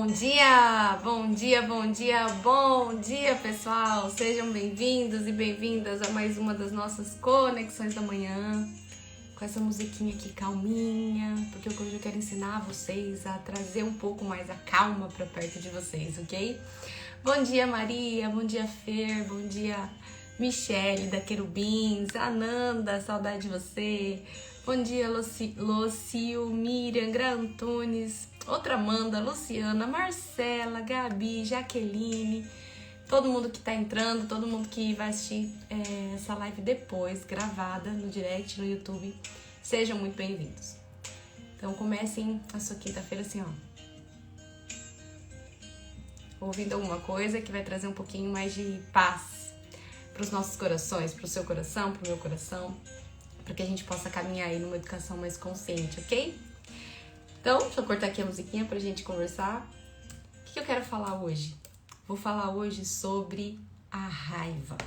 Bom dia, bom dia, bom dia, bom dia, pessoal! Sejam bem-vindos e bem-vindas a mais uma das nossas conexões da manhã, com essa musiquinha aqui calminha, porque hoje eu quero ensinar vocês a trazer um pouco mais a calma para perto de vocês, ok? Bom dia, Maria, bom dia, Fer, bom dia, Michele da Querubins, Ananda, saudade de você. Bom dia, Locio, Miriam, Gra Antunes, outra Amanda, Luciana, Marcela, Gabi, Jaqueline, todo mundo que tá entrando, todo mundo que vai assistir essa live depois, gravada no direct, no YouTube, sejam muito bem-vindos. Então comecem a sua quinta-feira assim, ó, ouvindo alguma coisa que vai trazer um pouquinho mais de paz para os nossos corações, para o seu coração, para o meu coração, para que a gente possa caminhar aí numa educação mais consciente, ok? Então, deixa eu cortar aqui a musiquinha pra gente conversar. O que eu quero falar hoje? Vou falar hoje sobre a raiva.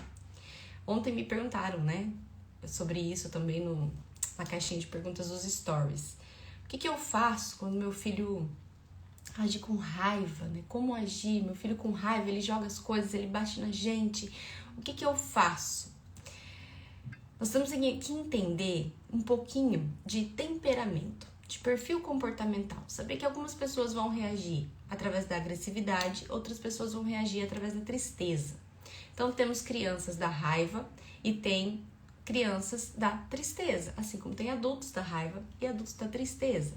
Ontem me perguntaram, né, sobre isso também na caixinha de perguntas dos stories. O que eu faço quando meu filho age com raiva, né? Como agir? Meu filho com raiva, ele joga as coisas, ele bate na gente. O que eu faço? Nós temos que entender um pouquinho de temperamento, de perfil comportamental. Saber que algumas pessoas vão reagir através da agressividade, outras pessoas vão reagir através da tristeza. Então temos crianças da raiva e tem crianças da tristeza, assim como tem adultos da raiva e adultos da tristeza.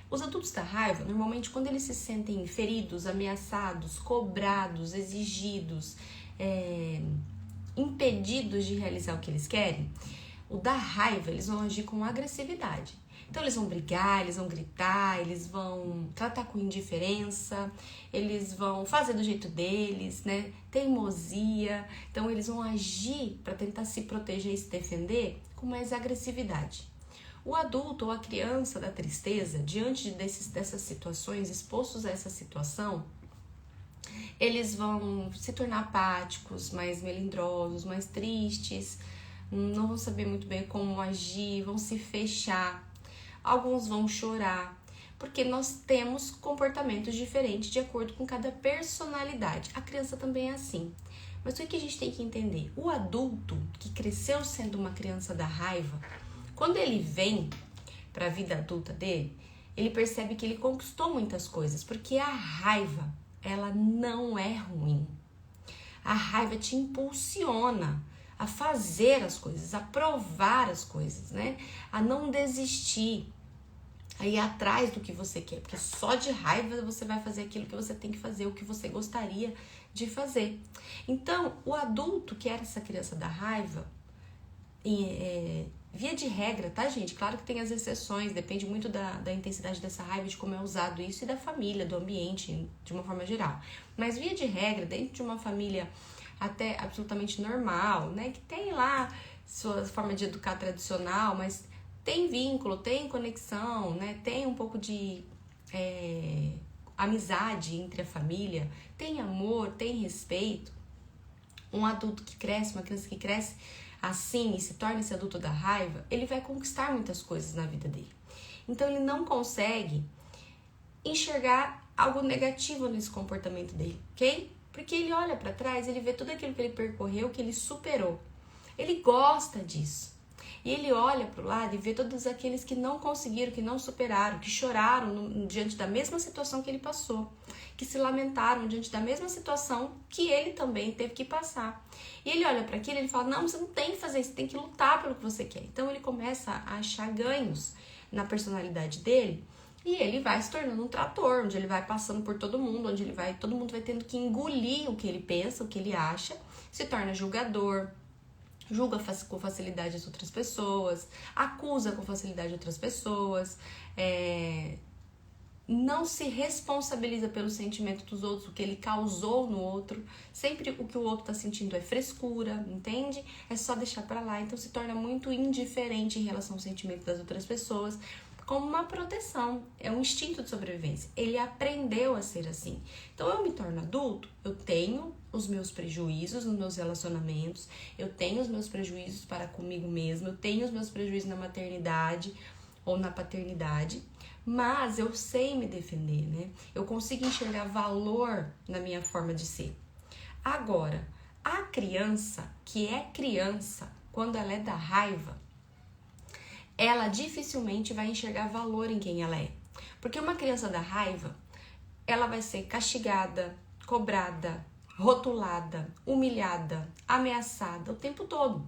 Os adultos da raiva, normalmente quando eles se sentem feridos, ameaçados, cobrados, exigidos, impedidos de realizar o que eles querem, o da raiva, eles vão agir com agressividade. Então eles vão brigar, eles vão gritar, eles vão tratar com indiferença, eles vão fazer do jeito deles, né? Teimosia. Então eles vão agir para tentar se proteger e se defender com mais agressividade. O adulto ou a criança da tristeza, diante dessas situações, expostos a essa situação, eles vão se tornar apáticos, mais melindrosos, mais tristes, não vão saber muito bem como agir, vão se fechar, alguns vão chorar, porque nós temos comportamentos diferentes de acordo com cada personalidade. A criança também é assim. Mas o que a gente tem que entender? O adulto que cresceu sendo uma criança da raiva, quando ele vem para a vida adulta dele, ele percebe que ele conquistou muitas coisas, porque a raiva, ela não é ruim. A raiva te impulsiona a fazer as coisas, a provar as coisas, né? A não desistir, a ir atrás do que você quer, porque só de raiva você vai fazer aquilo que você tem que fazer, o que você gostaria de fazer. Então, o adulto que era essa criança da raiva, via de regra, tá, gente? Claro que tem as exceções, depende muito da intensidade dessa raiva, de como é usado isso e da família, do ambiente, de uma forma geral. Mas via de regra, dentro de uma família até absolutamente normal, né? Que tem lá sua forma de educar tradicional, mas tem vínculo, tem conexão, né? Tem um pouco de amizade entre a família, tem amor, tem respeito. Um adulto que cresce, uma criança que cresce assim e se torna esse adulto da raiva, ele vai conquistar muitas coisas na vida dele. Então ele não consegue enxergar algo negativo nesse comportamento dele, ok? Porque ele olha para trás, ele vê tudo aquilo que ele percorreu, que ele superou. Ele gosta disso. E ele olha para o lado e vê todos aqueles que não conseguiram, que não superaram, que choraram diante da mesma situação que ele passou, que se lamentaram diante da mesma situação que ele também teve que passar. E ele olha para aquilo e ele fala, não, você não tem que fazer isso, você tem que lutar pelo que você quer. Então ele começa a achar ganhos na personalidade dele e ele vai se tornando um trator, onde ele vai passando por todo mundo, onde todo mundo vai tendo que engolir o que ele pensa, o que ele acha, se torna julgador, julga com facilidade as outras pessoas, acusa com facilidade outras pessoas, não se responsabiliza pelo sentimento dos outros, o que ele causou no outro. Sempre o que o outro tá sentindo é frescura, entende? É só deixar pra lá. Então se torna muito indiferente em relação ao sentimento das outras pessoas, como uma proteção, é um instinto de sobrevivência. Ele aprendeu a ser assim. Então eu me torno adulto, eu tenho os meus prejuízos nos meus relacionamentos, eu tenho os meus prejuízos para comigo mesmo, eu tenho os meus prejuízos na maternidade, ou na paternidade, mas eu sei me defender, né? Eu consigo enxergar valor na minha forma de ser. Agora, a criança, que é criança, quando ela é da raiva, ela dificilmente vai enxergar valor em quem ela é. Porque uma criança da raiva, ela vai ser castigada, cobrada, rotulada, humilhada, ameaçada o tempo todo.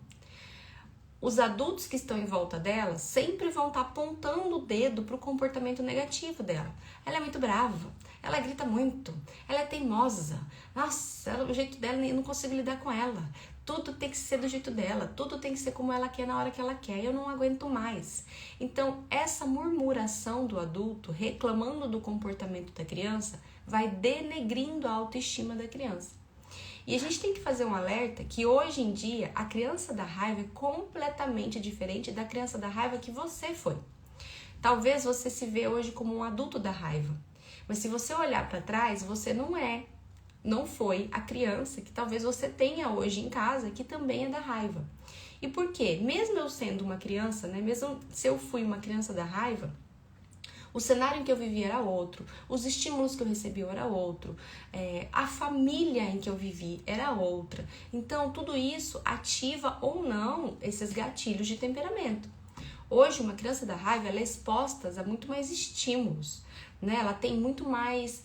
Os adultos que estão em volta dela sempre vão estar apontando o dedo para o comportamento negativo dela. Ela é muito brava, ela grita muito, ela é teimosa. Nossa, o jeito dela, eu não consigo lidar com ela. Tudo tem que ser do jeito dela, tudo tem que ser como ela quer na hora que ela quer. Eu não aguento mais. Então, essa murmuração do adulto, reclamando do comportamento da criança, vai denegrindo a autoestima da criança. E a gente tem que fazer um alerta que hoje em dia a criança da raiva é completamente diferente da criança da raiva que você foi. Talvez você se vê hoje como um adulto da raiva, mas se você olhar para trás, você não foi a criança que talvez você tenha hoje em casa, que também é da raiva. E por quê? Mesmo eu sendo uma criança, né? Mesmo se eu fui uma criança da raiva, o cenário em que eu vivi era outro, os estímulos que eu recebi era outro, a família em que eu vivi era outra. Então, tudo isso ativa ou não esses gatilhos de temperamento. Hoje, uma criança da raiva ela é exposta a muito mais estímulos, né? Ela tem muito mais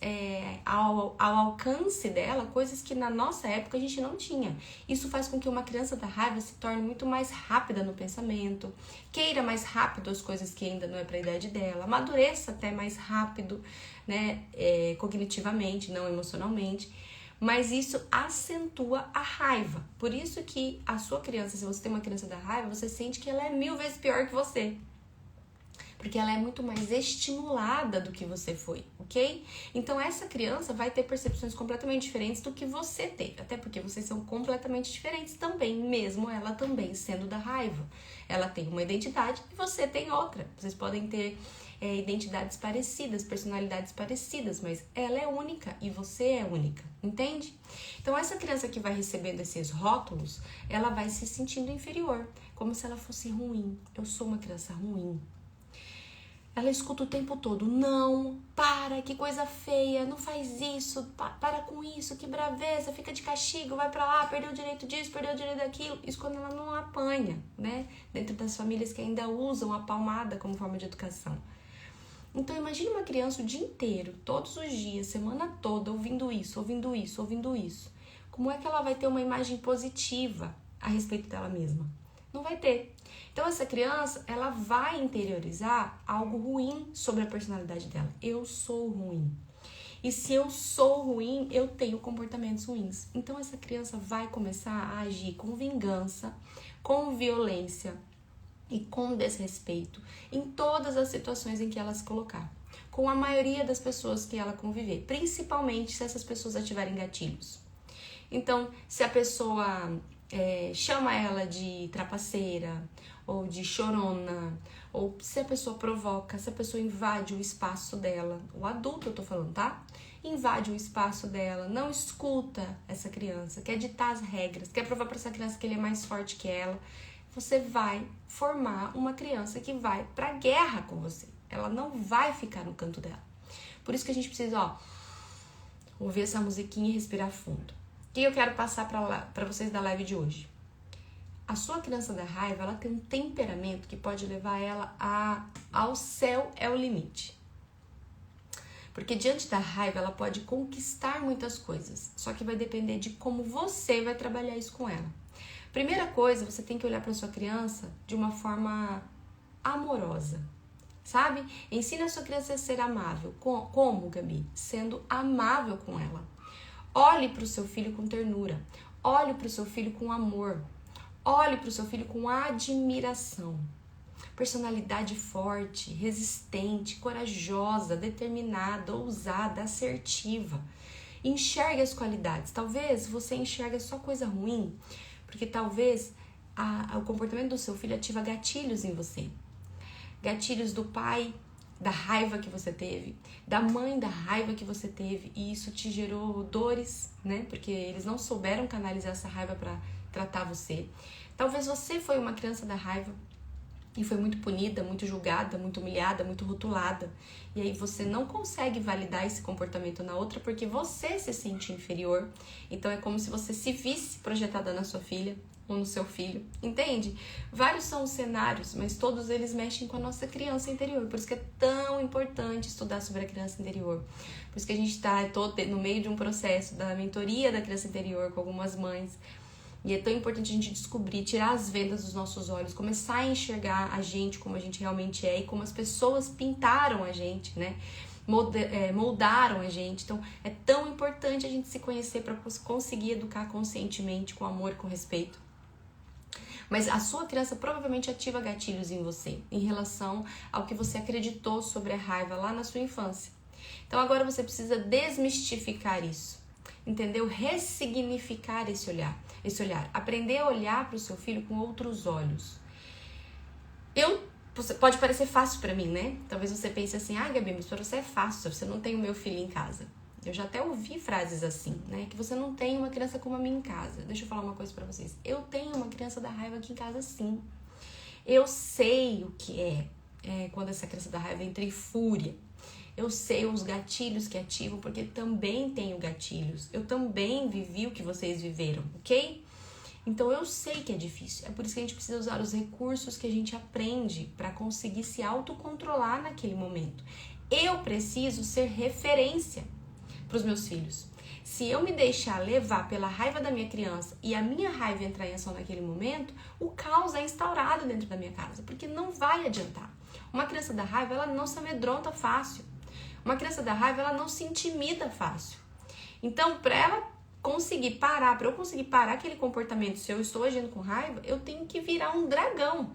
ao alcance dela coisas que na nossa época a gente não tinha. Isso faz com que uma criança da raiva se torne muito mais rápida no pensamento, queira mais rápido as coisas que ainda não é para a idade dela, amadureça até mais rápido, né? Cognitivamente, não emocionalmente. Mas isso acentua a raiva. Por isso que a sua criança, se você tem uma criança da raiva, você sente que ela é 1000 vezes pior que você. Porque ela é muito mais estimulada do que você foi, ok? Então essa criança vai ter percepções completamente diferentes do que você teve. Até porque vocês são completamente diferentes também, mesmo ela também sendo da raiva. Ela tem uma identidade e você tem outra. Vocês podem ter identidades parecidas, personalidades parecidas, mas ela é única e você é única, entende? Então essa criança que vai recebendo esses rótulos, ela vai se sentindo inferior, como se ela fosse ruim. Eu sou uma criança ruim. Ela escuta o tempo todo, não, para, que coisa feia, não faz isso, para com isso, que braveza, fica de castigo, vai pra lá, perdeu o direito disso, perdeu o direito daquilo. Isso quando ela não apanha, né? Dentro das famílias que ainda usam a palmada como forma de educação. Então imagine uma criança o dia inteiro, todos os dias, semana toda, ouvindo isso, ouvindo isso, ouvindo isso. Como é que ela vai ter uma imagem positiva a respeito dela mesma? Não vai ter. Então essa criança, ela vai interiorizar algo ruim sobre a personalidade dela. Eu sou ruim. E se eu sou ruim, eu tenho comportamentos ruins. Então essa criança vai começar a agir com vingança, com violência e com desrespeito em todas as situações em que ela se colocar. Com a maioria das pessoas que ela conviver, principalmente se essas pessoas ativarem gatilhos. Então, se a pessoa chama ela de trapaceira, ou de chorona, ou se a pessoa provoca, se a pessoa invade o espaço dela, o adulto eu tô falando, tá? Invade o espaço dela, não escuta essa criança, quer ditar as regras, quer provar para essa criança que ele é mais forte que ela, você vai formar uma criança que vai pra guerra com você. Ela não vai ficar no canto dela. Por isso que a gente precisa, ouvir essa musiquinha e respirar fundo. O que eu quero passar para vocês da live de hoje? A sua criança da raiva, ela tem um temperamento que pode levar ela ao céu é o limite. Porque diante da raiva, ela pode conquistar muitas coisas. Só que vai depender de como você vai trabalhar isso com ela. Primeira coisa, você tem que olhar para sua criança de uma forma amorosa, sabe? Ensina a sua criança a ser amável. Como, Gabi? Sendo amável com ela. Olhe para o seu filho com ternura. Olhe para o seu filho com amor. Olhe para o seu filho com admiração. Personalidade forte, resistente, corajosa, determinada, ousada, assertiva. Enxergue as qualidades. Talvez você enxergue só coisa ruim, porque talvez o comportamento do seu filho ativa gatilhos em você. Gatilhos do pai, da raiva que você teve, da mãe, da raiva que você teve, e isso te gerou dores, né? Porque eles não souberam canalizar essa raiva para tratar você. Talvez você foi uma criança da raiva e foi muito punida, muito julgada, muito humilhada, muito rotulada. E aí você não consegue validar esse comportamento na outra porque você se sente inferior. Então é como se você se visse projetada na sua filha ou no seu filho, entende? Vários são os cenários, mas todos eles mexem com a nossa criança interior. Por isso que é tão importante estudar sobre a criança interior. Por isso que a gente está no meio de um processo da mentoria da criança interior com algumas mães. E é tão importante a gente descobrir, tirar as vendas dos nossos olhos, começar a enxergar a gente como a gente realmente é e como as pessoas pintaram a gente, né? Moldaram a gente. Então, é tão importante a gente se conhecer para conseguir educar conscientemente, com amor, com respeito. Mas a sua criança provavelmente ativa gatilhos em você, em relação ao que você acreditou sobre a raiva lá na sua infância. Então, agora você precisa desmistificar isso, entendeu? Ressignificar esse olhar. Aprender a olhar para o seu filho com outros olhos. Pode parecer fácil para mim, né? Talvez você pense assim, Gabi, mas para você é fácil, você não tem o meu filho em casa. Eu já até ouvi frases assim, né? Que você não tem uma criança como a minha em casa. Deixa eu falar uma coisa para vocês. Eu tenho uma criança da raiva aqui em casa, sim. Eu sei o que é quando essa criança da raiva entra em fúria. Eu sei os gatilhos que ativam, porque também tenho gatilhos. Eu também vivi o que vocês viveram, ok? Então eu sei que é difícil. É por isso que a gente precisa usar os recursos que a gente aprende para conseguir se autocontrolar naquele momento. Eu preciso ser referência para os meus filhos. Se eu me deixar levar pela raiva da minha criança e a minha raiva entrar em ação naquele momento, o caos é instaurado dentro da minha casa, porque não vai adiantar. Uma criança da raiva, ela não se amedronta fácil. Uma criança da raiva, ela não se intimida fácil. Então, para eu conseguir parar aquele comportamento, se eu estou agindo com raiva, eu tenho que virar um dragão.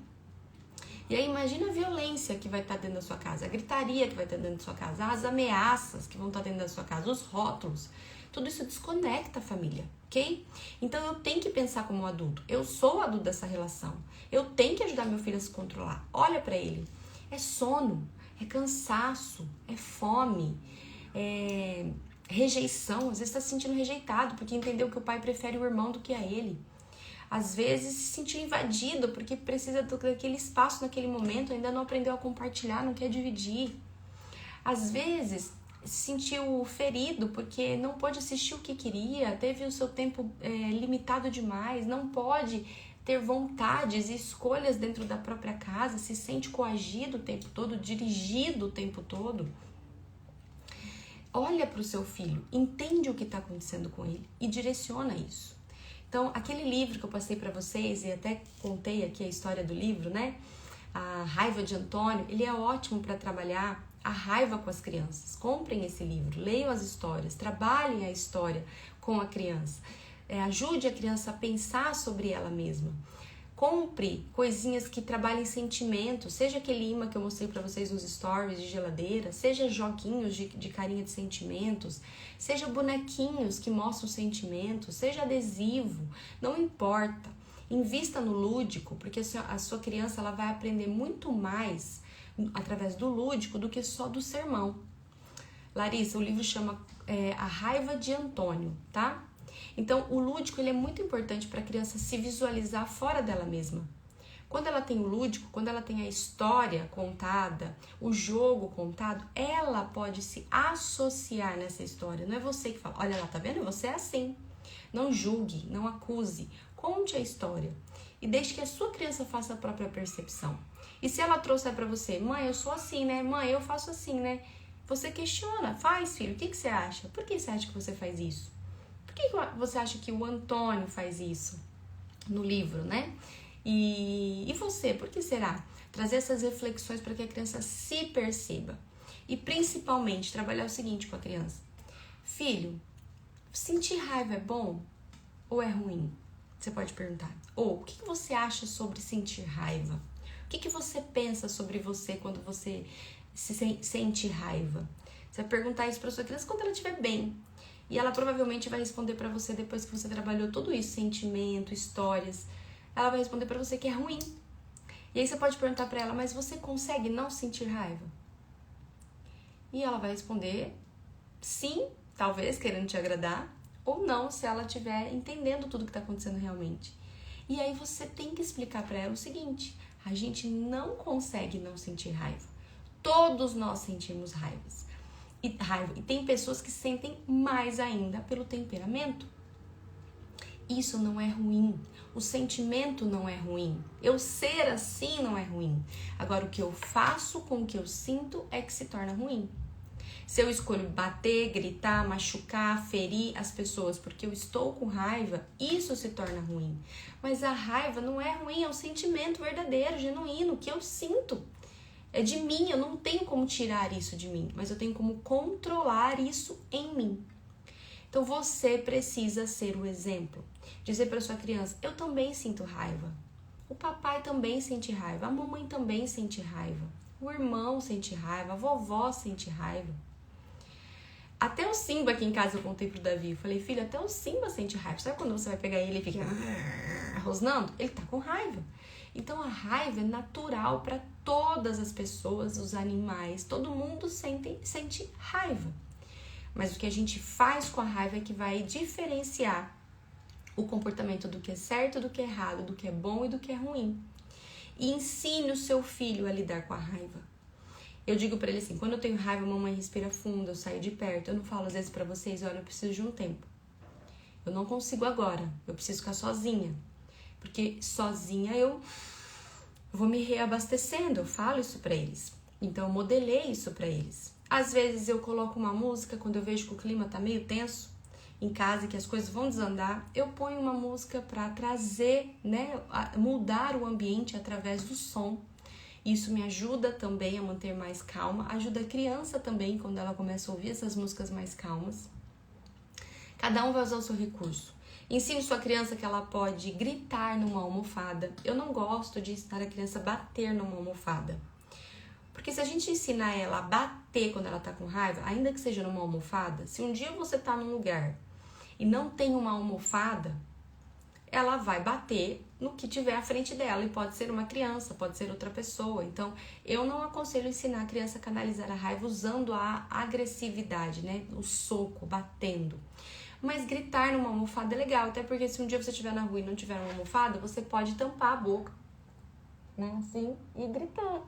E aí, imagina a violência que vai estar dentro da sua casa, a gritaria que vai estar dentro da sua casa, as ameaças que vão estar dentro da sua casa, os rótulos. Tudo isso desconecta a família, ok? Então, eu tenho que pensar como um adulto. Eu sou o adulto dessa relação. Eu tenho que ajudar meu filho a se controlar. Olha para ele. É sono. É cansaço, é fome, é rejeição. Às vezes está se sentindo rejeitado porque entendeu que o pai prefere o irmão do que a ele. Às vezes se sentiu invadido porque precisa daquele espaço naquele momento, ainda não aprendeu a compartilhar, não quer dividir. Às vezes se sentiu ferido porque não pôde assistir o que queria, teve o seu tempo limitado demais, não pode ter vontades e escolhas dentro da própria casa, se sente coagido o tempo todo, dirigido o tempo todo. Olha para o seu filho, entende o que está acontecendo com ele e direciona isso. Então, aquele livro que eu passei para vocês, e até contei aqui a história do livro, né? A Raiva de Antônio, ele é ótimo para trabalhar a raiva com as crianças. Comprem esse livro, leiam as histórias, trabalhem a história com a criança. Ajude a criança a pensar sobre ela mesma. Compre coisinhas que trabalhem sentimentos, seja aquele imã que eu mostrei para vocês nos stories de geladeira, seja joguinhos de carinha de sentimentos, seja bonequinhos que mostram sentimentos, seja adesivo, não importa. Invista no lúdico, porque a sua criança ela vai aprender muito mais através do lúdico do que só do sermão. Larissa, o livro chama A Raiva de Antônio, tá? Então, o lúdico ele é muito importante para a criança se visualizar fora dela mesma. Quando ela tem o lúdico, quando ela tem a história contada, o jogo contado, ela pode se associar nessa história. Não é você que fala, olha lá, tá vendo? Você é assim. Não julgue, não acuse. Conte a história. E deixe que a sua criança faça a própria percepção. E se ela trouxer para você, mãe, eu sou assim, né? Mãe, eu faço assim, né? Você questiona, faz, filho, o que você acha? Por que você acha que você faz isso? Por que você acha que o Antônio faz isso no livro, né? E você, por que será? Trazer essas reflexões para que a criança se perceba. E principalmente, trabalhar o seguinte com a criança. Filho, sentir raiva é bom ou é ruim? Você pode perguntar. Ou, o que você acha sobre sentir raiva? O que você pensa sobre você quando você sente raiva? Você vai perguntar isso para sua criança quando ela estiver bem. E ela provavelmente vai responder para você depois que você trabalhou tudo isso, sentimento, histórias. Ela vai responder para você que é ruim. E aí você pode perguntar para ela, mas você consegue não sentir raiva? E ela vai responder sim, talvez querendo te agradar, ou não, se ela estiver entendendo tudo que está acontecendo realmente. E aí você tem que explicar para ela o seguinte, A gente não consegue não sentir raiva. Todos nós sentimos raiva. E tem pessoas que sentem mais ainda pelo temperamento. Isso não é ruim. O sentimento não é ruim. Eu ser assim não é ruim. Agora, o que eu faço com o que eu sinto é que se torna ruim. Se eu escolho bater, gritar, machucar, ferir as pessoas porque eu estou com raiva, isso se torna ruim. Mas a raiva não é ruim, é um sentimento verdadeiro, genuíno, que eu sinto. É de mim, eu não tenho como tirar isso de mim, mas eu tenho como controlar isso em mim. Então você precisa ser o exemplo. Dizer para sua criança, eu também sinto raiva. O papai também sente raiva, a mamãe também sente raiva. O irmão sente raiva, a vovó sente raiva. Até o Simba aqui em casa eu contei pro Davi. Eu falei, filho, até o Simba sente raiva. Sabe quando você vai pegar ele e fica rosnando? Ele tá com raiva. Então a raiva é natural para todas as pessoas, os animais, todo mundo sente raiva. Mas o que a gente faz com a raiva é que vai diferenciar o comportamento do que é certo, do que é errado, do que é bom e do que é ruim. E ensine o seu filho a lidar com a raiva. Eu digo pra ele assim, quando eu tenho raiva, mamãe respira fundo, eu saio de perto. Eu não falo às vezes pra vocês, olha, eu preciso de um tempo. Eu não consigo agora, eu preciso ficar sozinha. Porque sozinha eu vou me reabastecendo, eu falo isso pra eles. Então eu modelei isso pra eles. Às vezes eu coloco uma música quando eu vejo que o clima tá meio tenso em casa, que as coisas vão desandar, eu ponho uma música pra trazer, né, mudar o ambiente através do som. Isso me ajuda também a manter mais calma, ajuda a criança também quando ela começa a ouvir essas músicas mais calmas. Cada um vai usar o seu recurso. Ensine sua criança que ela pode gritar numa almofada. Eu não gosto de ensinar a criança a bater numa almofada. Porque se a gente ensinar ela a bater quando ela tá com raiva, ainda que seja numa almofada, se um dia você tá num lugar e não tem uma almofada, ela vai bater no que tiver à frente dela. E pode ser uma criança, pode ser outra pessoa. Então, eu não aconselho ensinar a criança a canalizar a raiva usando a agressividade, né? O soco, batendo. Mas gritar numa almofada é legal, até porque se um dia você estiver na rua e não tiver uma almofada, você pode tampar a boca, né, assim, e gritar,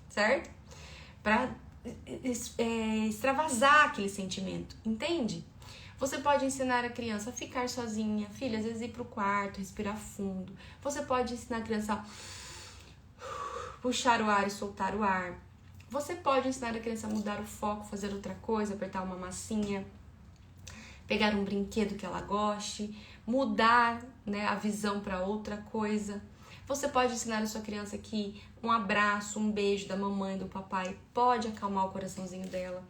certo? Pra extravasar aquele sentimento, entende? Você pode ensinar a criança a ficar sozinha, filha, às vezes ir pro quarto, respirar fundo. Você pode ensinar a criança a puxar o ar e soltar o ar. Você pode ensinar a criança a mudar o foco, fazer outra coisa, apertar uma massinha, pegar um brinquedo que ela goste, mudar, né, a visão para outra coisa. Você pode ensinar a sua criança que um abraço, um beijo da mamãe, do papai pode acalmar o coraçãozinho dela.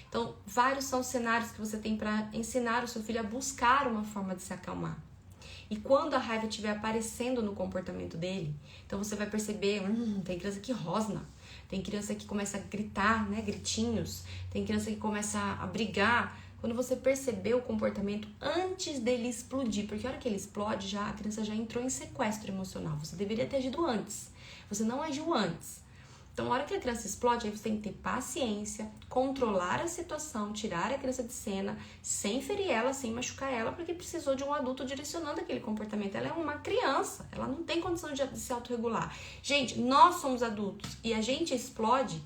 Então, vários são os cenários que você tem para ensinar o seu filho a buscar uma forma de se acalmar. E quando a raiva estiver aparecendo no comportamento dele, então você vai perceber, tem criança que rosna, tem criança que começa a gritar, né, gritinhos, tem criança que começa a brigar. Quando você perceber o comportamento antes dele explodir, porque a hora que ele explode, a criança já entrou em sequestro emocional. Você deveria ter agido antes. Você não agiu antes. Então, a hora que a criança explode, aí você tem que ter paciência, controlar a situação, tirar a criança de cena, sem ferir ela, sem machucar ela, porque precisou de um adulto direcionando aquele comportamento. Ela é uma criança, ela não tem condição de se autorregular. Gente, nós somos adultos e a gente explode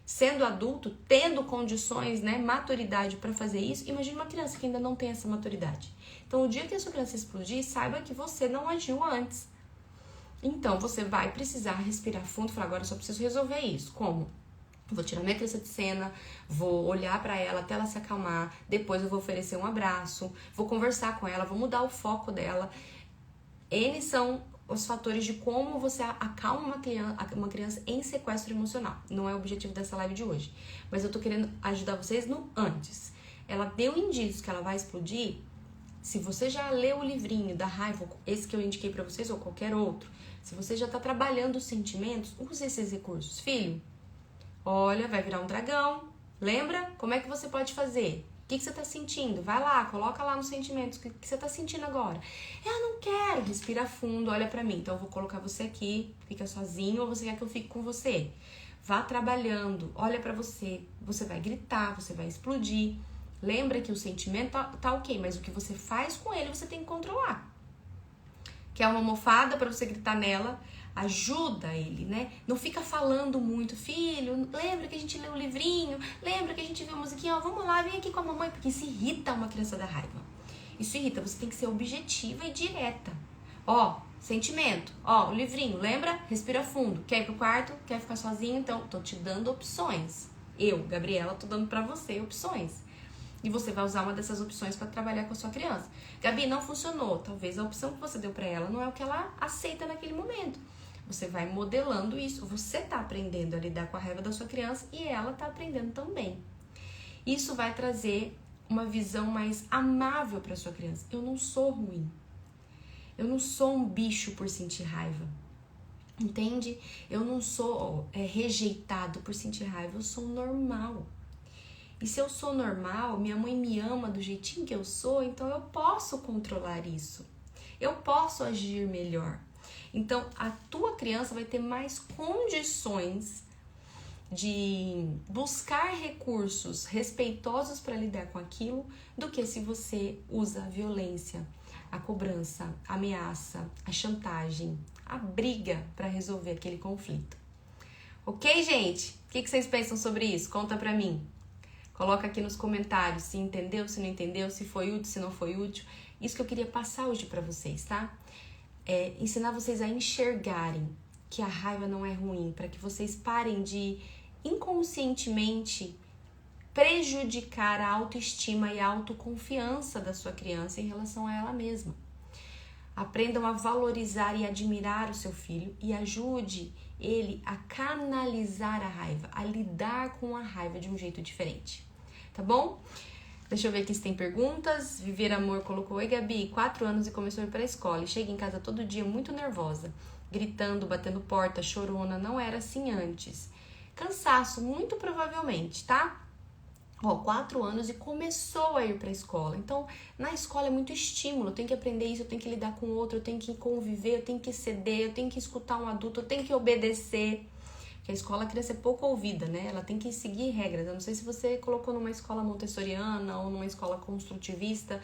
sendo adulto, tendo condições, né, maturidade para fazer isso. Imagina uma criança que ainda não tem essa maturidade. Então, o dia que a sua criança explodir, saiba que você não agiu antes. Então, você vai precisar respirar fundo e falar, agora eu só preciso resolver isso. Como? Vou tirar minha criança de cena, vou olhar para ela até ela se acalmar, depois eu vou oferecer um abraço, vou conversar com ela, vou mudar o foco dela. N são os fatores de como você acalma uma criança em sequestro emocional. Não é o objetivo dessa live de hoje, mas eu tô querendo ajudar vocês no antes. Ela deu indícios que ela vai explodir. Se você já leu o livrinho da raiva, esse que eu indiquei pra vocês ou qualquer outro, se você já tá trabalhando os sentimentos, use esses recursos. Filho, olha, vai virar um dragão. Lembra? Como é que você pode fazer? O que você tá sentindo? Vai lá, coloca lá nos sentimentos. O que você tá sentindo agora? Eu não quero. Respira fundo, olha pra mim. Então eu vou colocar você aqui, fica sozinho, ou você quer que eu fique com você? Vá trabalhando, olha pra você. Você vai gritar, você vai explodir. Lembra que o sentimento tá ok, mas o que você faz com ele você tem que controlar. Quer uma almofada pra você gritar nela? Ajuda ele, né? Não fica falando muito, filho, lembra que a gente leu o livrinho? Lembra que a gente viu a musiquinha? Ó, vamos lá, vem aqui com a mamãe, porque isso irrita uma criança da raiva. Isso irrita, você tem que ser objetiva e direta. Ó, sentimento, ó, o livrinho, lembra? Respira fundo. Quer ir pro quarto? Quer ficar sozinho? Então, tô te dando opções. Eu, Gabriela, tô dando pra você opções. E você vai usar uma dessas opções para trabalhar com a sua criança. Gabi, não funcionou. Talvez a opção que você deu para ela não é o que ela aceita naquele momento. Você vai modelando isso. Você tá aprendendo a lidar com a raiva da sua criança e ela tá aprendendo também. Isso vai trazer uma visão mais amável para sua criança. Eu não sou ruim. Eu não sou um bicho por sentir raiva. Entende? Eu não sou rejeitado por sentir raiva. Eu sou normal. E se eu sou normal, minha mãe me ama do jeitinho que eu sou, então eu posso controlar isso. Eu posso agir melhor. Então, a tua criança vai ter mais condições de buscar recursos respeitosos para lidar com aquilo do que se você usa a violência, a cobrança, a ameaça, a chantagem, a briga para resolver aquele conflito. Ok, gente? O que vocês pensam sobre isso? Conta pra mim. Coloca aqui nos comentários se entendeu, se não entendeu, se foi útil, se não foi útil. Isso que eu queria passar hoje pra vocês, tá? Ensinar vocês a enxergarem que a raiva não é ruim, para que vocês parem de inconscientemente prejudicar a autoestima e a autoconfiança da sua criança em relação a ela mesma. Aprendam a valorizar e admirar o seu filho e ajude ele a canalizar a raiva, a lidar com a raiva de um jeito diferente. Tá bom? Deixa eu ver aqui se tem perguntas. Viver Amor colocou: Oi, Gabi, 4 anos e começou a ir pra escola e chega em casa todo dia muito nervosa, gritando, batendo porta, chorona. Não era assim antes. Cansaço, muito provavelmente, tá? 4 anos e começou a ir pra escola. Então, na escola é muito estímulo. Eu tenho que aprender isso, eu tenho que lidar com o outro, eu tenho que conviver, eu tenho que ceder, eu tenho que escutar um adulto, eu tenho que obedecer. Porque a escola, a criança é pouco ouvida, né? Ela tem que seguir regras. Eu não sei se você colocou numa escola montessoriana ou numa escola construtivista,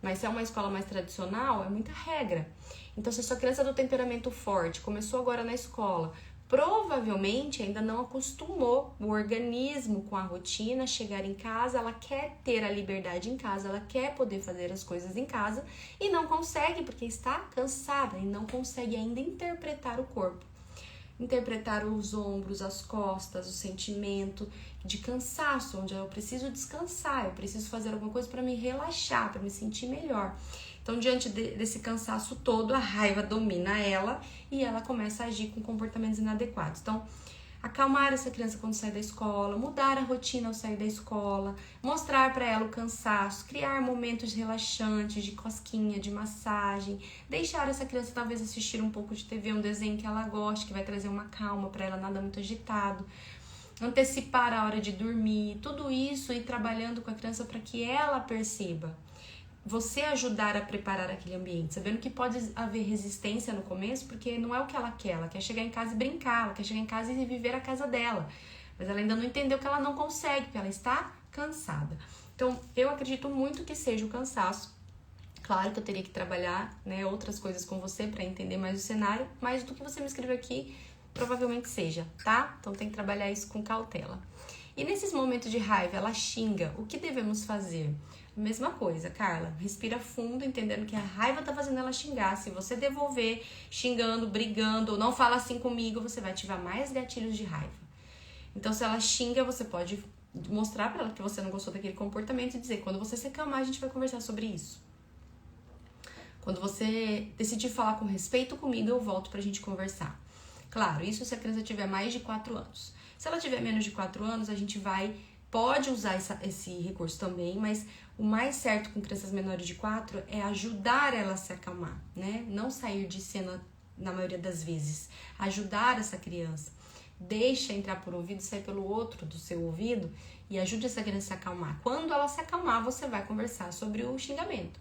mas se é uma escola mais tradicional, é muita regra. Então, se a sua criança é do temperamento forte, começou agora na escola, provavelmente ainda não acostumou o organismo com a rotina, chegar em casa, ela quer ter a liberdade em casa, ela quer poder fazer as coisas em casa e não consegue porque está cansada e não consegue ainda interpretar o corpo. Interpretar os ombros, as costas, o sentimento de cansaço, onde eu preciso descansar, eu preciso fazer alguma coisa para me relaxar, para me sentir melhor. Então, diante desse cansaço todo, a raiva domina ela e ela começa a agir com comportamentos inadequados. Então, acalmar essa criança quando sai da escola, mudar a rotina ao sair da escola, mostrar para ela o cansaço, criar momentos relaxantes de cosquinha, de massagem, deixar essa criança talvez assistir um pouco de TV, um desenho que ela goste, que vai trazer uma calma para ela, nada muito agitado, antecipar a hora de dormir, tudo isso e trabalhando com a criança para que ela perceba. Você ajudar a preparar aquele ambiente, sabendo que pode haver resistência no começo, porque não é o que ela quer chegar em casa e brincar, ela quer chegar em casa e viver a casa dela, mas ela ainda não entendeu que ela não consegue, porque ela está cansada. Então, eu acredito muito que seja o cansaço. Claro que eu teria que trabalhar, né, outras coisas com você para entender mais o cenário, mas do que você me escreveu aqui, provavelmente seja, tá? Então, tem que trabalhar isso com cautela. E nesses momentos de raiva, ela xinga, o que devemos fazer? Mesma coisa, Carla, respira fundo, entendendo que a raiva tá fazendo ela xingar. Se você devolver xingando, brigando, ou não fala assim comigo, você vai ativar mais gatilhos de raiva. Então, se ela xinga, você pode mostrar pra ela que você não gostou daquele comportamento e dizer: quando você se acalmar, a gente vai conversar sobre isso. Quando você decidir falar com respeito comigo, eu volto pra gente conversar. Claro, isso se a criança tiver mais de 4 anos. Se ela tiver menos de 4 anos, a gente pode usar esse recurso também, mas o mais certo com crianças menores de 4 é ajudar ela a se acalmar, né? Não sair de cena na maioria das vezes. Ajudar essa criança. Deixa entrar por um ouvido e sair pelo outro do seu ouvido e ajude essa criança a se acalmar. Quando ela se acalmar, você vai conversar sobre o xingamento.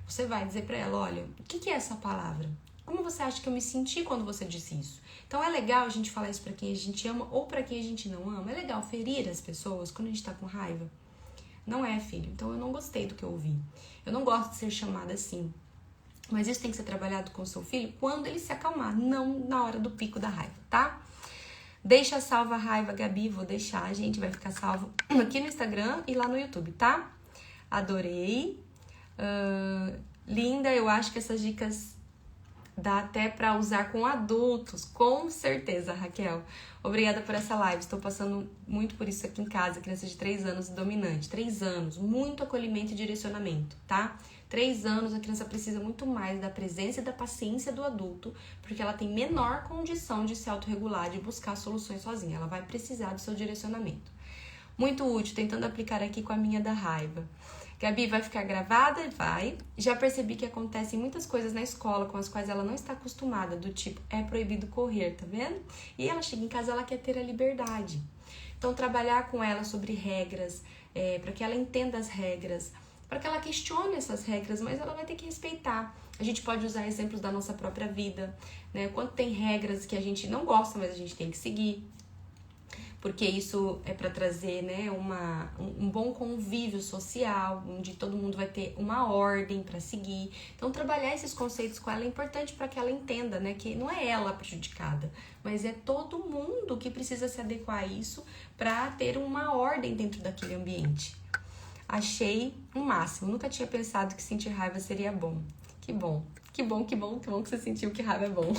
Você vai dizer pra ela: olha, o que é essa palavra? Como você acha que eu me senti quando você disse isso? Então é legal a gente falar isso pra quem a gente ama ou pra quem a gente não ama. É legal ferir as pessoas quando a gente tá com raiva? Não é, filho. Então eu não gostei do que eu ouvi. Eu não gosto de ser chamada assim. Mas isso tem que ser trabalhado com o seu filho quando ele se acalmar, não na hora do pico da raiva, tá? Deixa salva a raiva, Gabi, vou deixar, gente, vai ficar salvo aqui no Instagram e lá no YouTube, tá? Adorei. Linda, eu acho que essas dicas dá até pra usar com adultos, com certeza, Raquel. Obrigada por essa live, estou passando muito por isso aqui em casa, criança de 3 anos dominante. 3 anos, muito acolhimento e direcionamento, tá? 3 anos, a criança precisa muito mais da presença e da paciência do adulto, porque ela tem menor condição de se autorregular, de buscar soluções sozinha. Ela vai precisar do seu direcionamento. Muito útil, tentando aplicar aqui com a minha da raiva. Gabi, vai ficar gravada? Vai. Já percebi que acontecem muitas coisas na escola com as quais ela não está acostumada, do tipo, é proibido correr, tá vendo? E ela chega em casa, ela quer ter a liberdade. Então, trabalhar com ela sobre regras, para que ela entenda as regras, para que ela questione essas regras, mas ela vai ter que respeitar. A gente pode usar exemplos da nossa própria vida, né? Quando tem regras que a gente não gosta, mas a gente tem que seguir. Porque isso é para trazer, né, um bom convívio social, onde todo mundo vai ter uma ordem para seguir. Então, trabalhar esses conceitos com ela é importante para que ela entenda, né, que não é ela prejudicada, mas é todo mundo que precisa se adequar a isso para ter uma ordem dentro daquele ambiente. Achei o máximo. Nunca tinha pensado que sentir raiva seria bom. Que bom. Que bom que você sentiu que raiva é bom.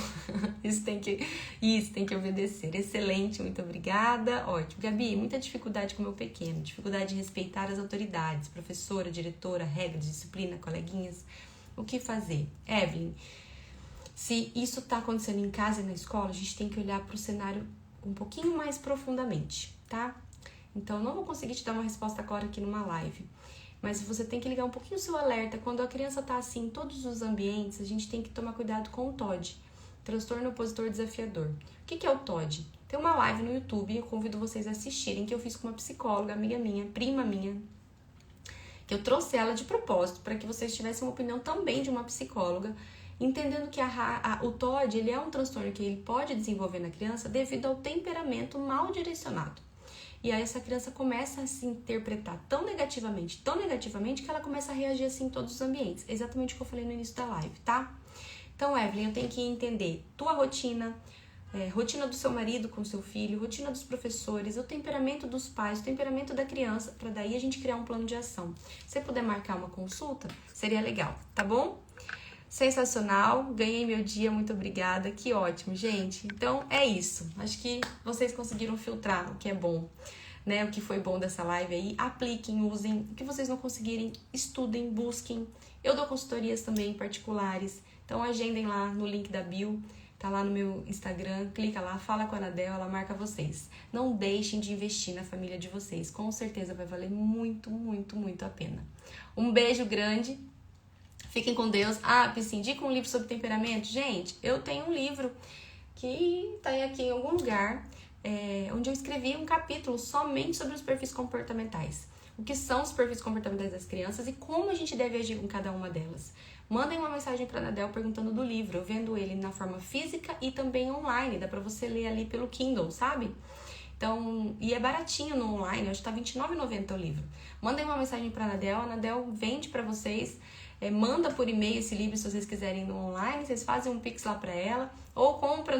Isso tem que obedecer. Excelente, muito obrigada. Ótimo. Gabi, muita dificuldade com o meu pequeno. Dificuldade de respeitar as autoridades, professora, diretora, regras, disciplina, coleguinhas. O que fazer? Evelyn, se isso está acontecendo em casa e na escola, a gente tem que olhar para o cenário um pouquinho mais profundamente, tá? Então, não vou conseguir te dar uma resposta agora aqui numa live. Mas você tem que ligar um pouquinho o seu alerta. Quando a criança tá assim em todos os ambientes, a gente tem que tomar cuidado com o TOD, transtorno opositor desafiador. O que é o TOD? Tem uma live no YouTube, eu convido vocês a assistirem, que eu fiz com uma psicóloga, amiga minha, prima minha, que eu trouxe ela de propósito, para que vocês tivessem uma opinião também de uma psicóloga, entendendo que o TOD, ele é um transtorno que ele pode desenvolver na criança devido ao temperamento mal direcionado. E aí essa criança começa a se interpretar tão negativamente, que ela começa a reagir assim em todos os ambientes. Exatamente o que eu falei no início da live, tá? Então, Evelyn, eu tenho que entender tua rotina, rotina do seu marido com o seu filho, rotina dos professores, o temperamento dos pais, o temperamento da criança, para daí a gente criar um plano de ação. Se você puder marcar uma consulta, seria legal, tá bom? Sensacional, ganhei meu dia, muito obrigada, que ótimo, gente. Então é isso, acho que vocês conseguiram filtrar o que é bom, né? O que foi bom dessa live aí, apliquem, usem, o que vocês não conseguirem, estudem, busquem. Eu dou consultorias também particulares, então agendem lá no link da bio, tá lá no meu Instagram, clica lá, fala com a Anadel, ela marca vocês. Não deixem de investir na família de vocês, com certeza vai valer muito, muito, muito a pena. Um beijo grande. Fiquem com Deus. Pissi, indica um livro sobre temperamento? Gente, eu tenho um livro que tá aqui em algum lugar, onde eu escrevi um capítulo somente sobre os perfis comportamentais. O que são os perfis comportamentais das crianças e como a gente deve agir com cada uma delas. Mandem uma mensagem para a Anadel perguntando do livro. Eu vendo ele na forma física e também online. Dá para você ler ali pelo Kindle, sabe? Então, e é baratinho no online, acho que tá R$29,90 o livro. Mandem uma mensagem para a Anadel vende para vocês. Manda por e-mail esse livro se vocês quiserem no online, vocês fazem um pix lá para ela, ou compra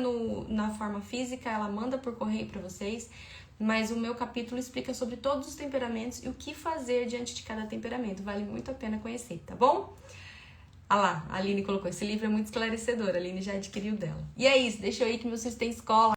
na forma física, ela manda por correio para vocês. Mas o meu capítulo explica sobre todos os temperamentos e o que fazer diante de cada temperamento. Vale muito a pena conhecer, tá bom? Lá, a Aline colocou, esse livro é muito esclarecedor, a Aline já adquiriu dela. E é isso, deixa eu ir que meu filho tem escola.